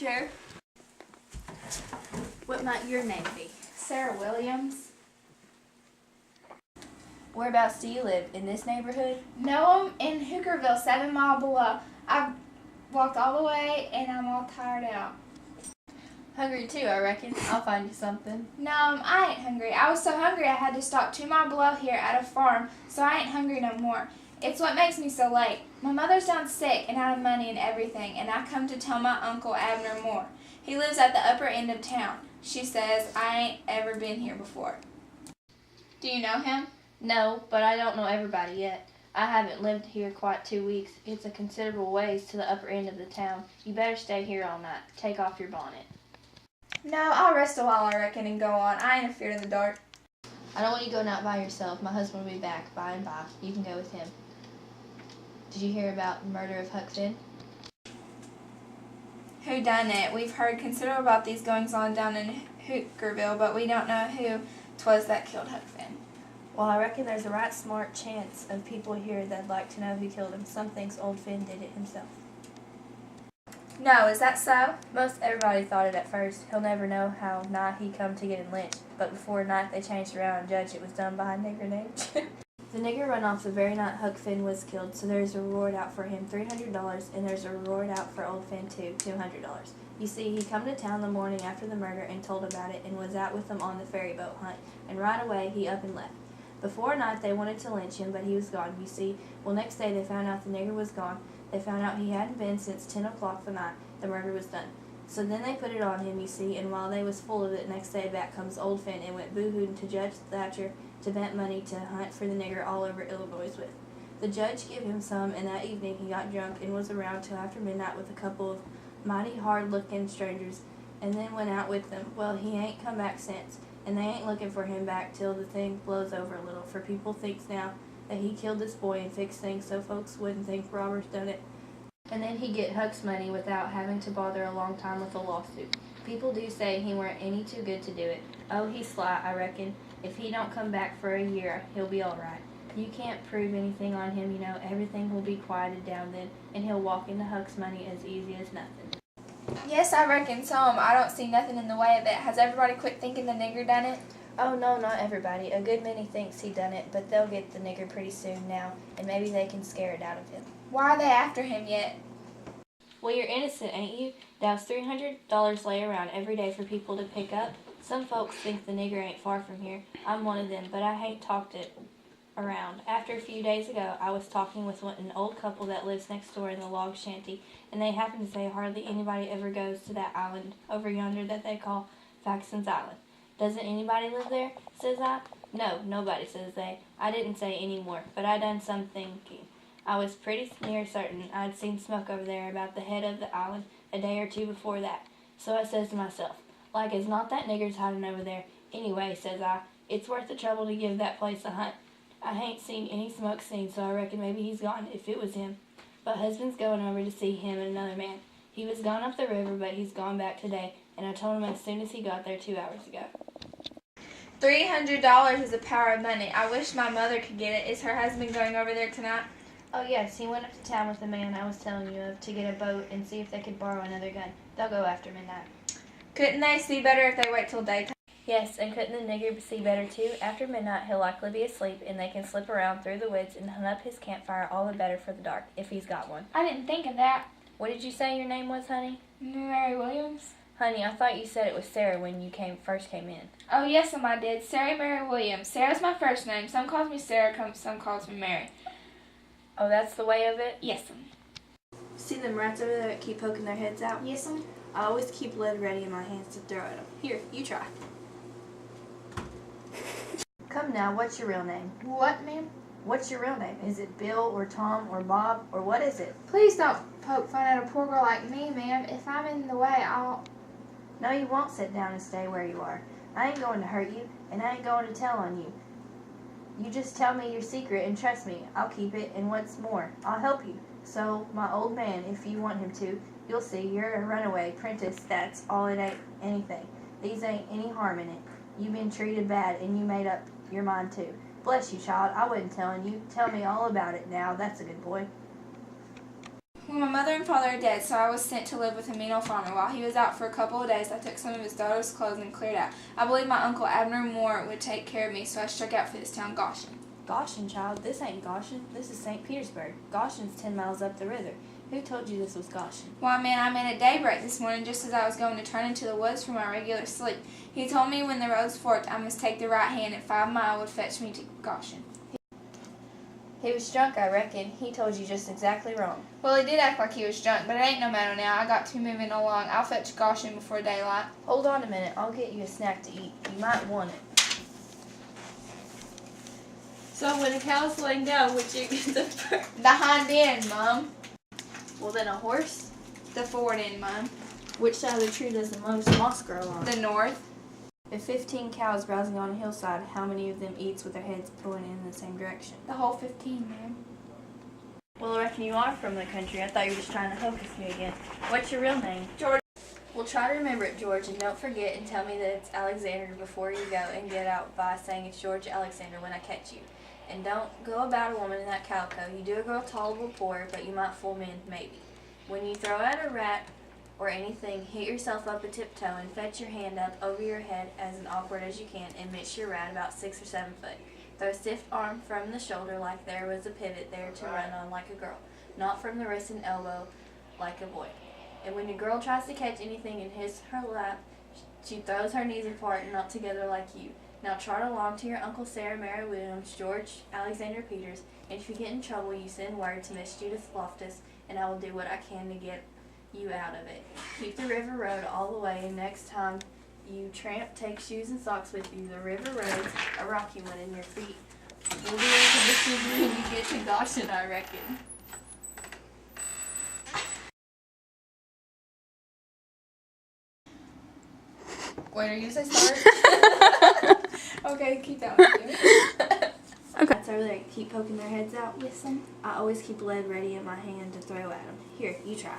teacher. What might your name be? Sarah Williams. Whereabouts do you live? In this neighborhood? No, I'm in Hookerville, 7 miles below. I've walked all the way and I'm all tired out. Hungry too, I reckon. I'll find you something. No, I ain't hungry. I was so hungry I had to stop 2 miles below here at a farm, so I ain't hungry no more. It's what makes me so late. My mother's down sick and out of money and everything, and I come to tell my Uncle Abner Moore. He lives at the upper end of town. She says I ain't ever been here before. Do you know him? No, but I don't know everybody yet. I haven't lived here quite 2 weeks. It's a considerable ways to the upper end of the town. You better stay here all night. Take off your bonnet. No, I'll rest a while, I reckon, and go on. I ain't afeard of the dark. I don't want you going out by yourself. My husband will be back by and by. You can go with him. Did you hear about the murder of Huck Finn? Who done it? We've heard considerable about these goings-on down in Hookerville, but we don't know who 'twas that killed Huck Finn. Well, I reckon there's a right smart chance of people here that'd like to know who killed him. Some thinks old Finn did it himself. No, is that so? Most everybody thought it at first. He'll never know how nigh he come to getting lynched, but before night they changed around and judged it was done by a nigger named The nigger run off the very night Huck Finn was killed, so there's a reward out for him, $300, and there's a reward out for old Finn too, $200. You see, he come to town the morning after the murder and told about it and was out with them on the ferry boat hunt, and right away he up and left. Before night they wanted to lynch him, but he was gone, you see. Well, next day they found out the nigger was gone. They found out he hadn't been since 10 o'clock the night the murder was done. So then they put it on him, you see, and while they was full of it, next day back comes old Finn and went boo-hooing to Judge Thatcher to bet money to hunt for the nigger all over Illinois with. The judge gave him some, and that evening he got drunk and was around till after midnight with a couple of mighty hard-looking strangers, and then went out with them. Well, he ain't come back since, and they ain't looking for him back till the thing blows over a little, for people thinks now that he killed this boy and fixed things so folks wouldn't think robbers done it. And then he get Huck's money without having to bother a long time with a lawsuit. People do say he weren't any too good to do it. Oh, he's sly, I reckon. If he don't come back for a year, he'll be all right. You can't prove anything on him, you know. Everything will be quieted down then, and he'll walk into Huck's money as easy as nothing. Yes, I reckon so. I don't see nothing in the way of it. Has everybody quit thinking the nigger done it? Oh, no, not everybody. A good many thinks he done it, but they'll get the nigger pretty soon now, and maybe they can scare it out of him. Why are they after him yet? Well, you're innocent, ain't you? There's $300 lay around every day for people to pick up. Some folks think the nigger ain't far from here. I'm one of them, but I ain't talked it around. After a few days ago, I was talking with an old couple that lives next door in the log shanty, and they happened to say hardly anybody ever goes to that island over yonder that they call Faxon's Island. Doesn't anybody live there? Says I. No, nobody, says they. I didn't say any more, but I done some thinking. I was pretty near certain I'd seen smoke over there about the head of the island a day or two before that. So I says to myself, like as not that nigger's hiding over there. Anyway, says I, it's worth the trouble to give that place a hunt. I hain't seen any smoke seen, so I reckon maybe he's gone if it was him. But husband's going over to see him and another man. He was gone up the river, but he's gone back today, and I told him as soon as he got there 2 hours ago. $300 is a power of money. I wish my mother could get it. Is her husband going over there tonight? Oh, yes, he went up to town with the man I was telling you of to get a boat and see if they could borrow another gun. They'll go after midnight. Couldn't they see better if they wait till daytime? Yes, and couldn't the nigger see better too? After midnight he'll likely be asleep, and they can slip around through the woods and hunt up his campfire all the better for the dark, if he's got one. I didn't think of that. What did you say your name was, honey? Mary Williams. Honey, I thought you said it was Sarah when you first came in. Oh, yes, I did. Sarah Mary Williams. Sarah's my first name. Some calls me Sarah, some calls me Mary. Oh, that's the way of it? Yes, See them rats over there that keep poking their heads out? Yes, I always keep lead ready in my hands to throw at them. Here, you try. Come now, what's your real name? What, ma'am? What's your real name? Is it Bill or Tom or Bob or what is it? Please don't poke fun at a poor girl like me, ma'am. If I'm in the way, I'll... No, you won't sit down and stay where you are. I ain't going to hurt you, and I ain't going to tell on you. You just tell me your secret and trust me. I'll keep it, and what's more, I'll help you. So, my old man, if you want him to, you'll see you're a runaway apprentice. That's all. It ain't anything. These ain't any harm in it. You've been treated bad, and you made up your mind too. Bless you, child. I wasn't telling you. Tell me all about it now. That's a good boy. Well, my mother and father are dead, so I was sent to live with a mean old farmer. While he was out for a couple of days, I took some of his daughter's clothes and cleared out. I believed my Uncle Abner Moore would take care of me, so I struck out for this town, Goshen. Goshen, child, this ain't Goshen. This is St. Petersburg. Goshen's 10 miles up the river. Who told you this was Goshen? Why, man, I met at daybreak this morning just as I was going to turn into the woods for my regular sleep. He told me when the roads forked, I must take the right hand and 5 miles would fetch me to Goshen. He was drunk, I reckon. He told you just exactly wrong. Well, he did act like he was drunk, but it ain't no matter now. I got to moving along. I'll fetch Goshen before daylight. Hold on a minute. I'll get you a snack to eat. You might want it. So when a cow's laying down, which you get the first? The hind end, Mum. Well, then a horse? The forward end, Mum. Which side of the tree does the most moss grow on? The north. If 15 cows browsing on a hillside, how many of them eats with their heads pointing in the same direction? The whole 15, Ma'am. Well, I reckon you are from the country. I thought you were just trying to hocus me again. What's your real name? George. Well, try to remember it, George, and don't forget and tell me that it's Alexander before you go and get out by saying it's George Alexander when I catch you. And don't go about a woman in that calico. You do a girl tolerable poor, but you might fool men, maybe. When you throw out a rat or anything, hit yourself up a tiptoe and fetch your hand up over your head as awkward as you can and mitch your rat about 6 or 7 foot. Throw a stiff arm from the shoulder like there was a pivot there to run on like a girl, not from the wrist and elbow like a boy. And when your girl tries to catch anything in his her lap, she throws her knees apart and not together like you. Now trot along to your Uncle Sarah Mary Williams, George Alexander Peters, and if you get in trouble, you send word to Miss Judith Loftus, and I will do what I can to get you out of it. Keep the river road all the way, and next time you tramp, take shoes and socks with you. The river road's a rocky one, and your feet will be into the sea when you get to Goshen, I reckon. Wait, are you going to say start? Okay, keep that one. That's over there. Keep poking their heads out. Listen. I always keep lead ready in my hand to throw at them. Here, you try.